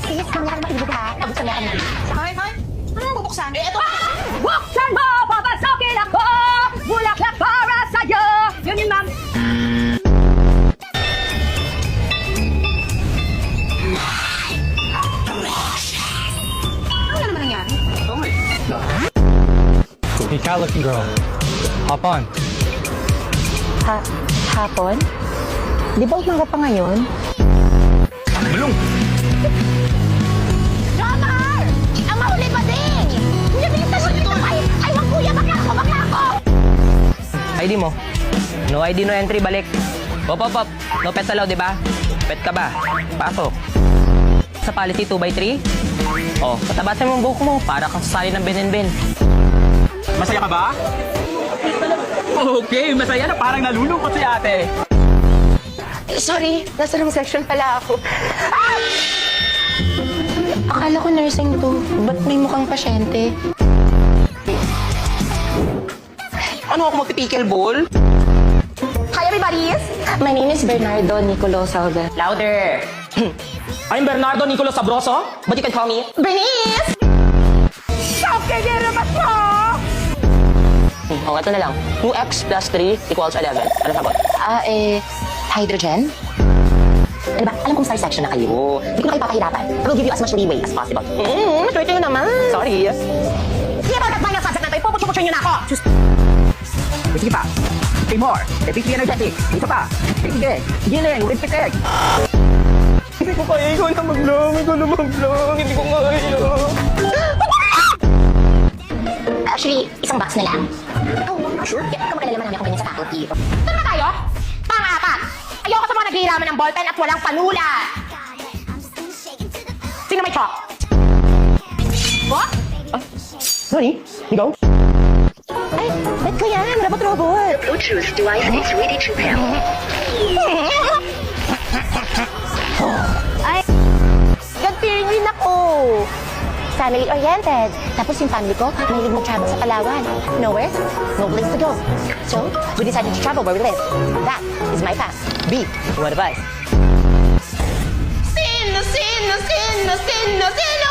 Sis, mamaya ka maibig ha. Pabuksan mo kami. Hoy, hoy. Ano ang bubuksan? Eh, ito. Buksan mo, papasokin ako! Bulaklak para sa'yo! Yun yun, ma'am. Ano naman nangyari? Hey, cat looking girl. Hop on. Hapon? Di ba umaga pa ngayon? Bulong! Drummer! Ang mahuli pa din! Nabilitas mo dito kay... Ay, wag kuya, bakla ako! ID mo. No ID, no entry, balik. Hop. No pets allowed, di ba? Pet ka ba? Pasok. Sa policy 2x3? Oh, patabasan mo ang buhok mo para kang sasali ng Ben. Masaya ka ba? Okay, masaya na parang nalulungkot si ate. Sorry, nasa wrong section pala ako. Ah! Akala ko nursing to. Ba't may mukhang pasyente? Ano ako magpipikil ball? Hi, everybody! My name is Bernardo Nicolo Salga. Louder. I'm Bernardo Nicolas Sabroso, but you can call me Bernice! Okay, nirabas mo! ito na lang. 2x plus 3 equals 11. Ano sagot? Hydrogen? Ano ba? Alam kong sorry section na kayo. Hindi ko na kayo papahirapan. I will give you as much leeway as possible. Sure kayo naman. Sorry. Hindi ba that minor subject na ito? Ipuputyo-putyo nyo na ako! Sige pa. Say more. Epically energetic. Ito pa. Sige. Giling. With pitek. Hindi ko kaya. Ikaw na mag-vlog. Hindi ko kaya. Actually, isang box na lang. Oh, sure? Kamagala naman namin akong ganyan sa faculty. Tara na tayo? Pang-apat! Ayoko sa mga naghihiraman ng ballpen at walang panulat! Sino may chalk? What? Sorry. Ikaw? Ay, ba't ko yan? Robot-robot! Bluetooth device is ready to pair. Ay, God-fearing rin ako. Family-oriented. Tapos yung family ko, mahilig mag-travel sa Palawan. Nowhere, no place to go. So, we decided to travel where we live. That is my path. B, what advice? Sino?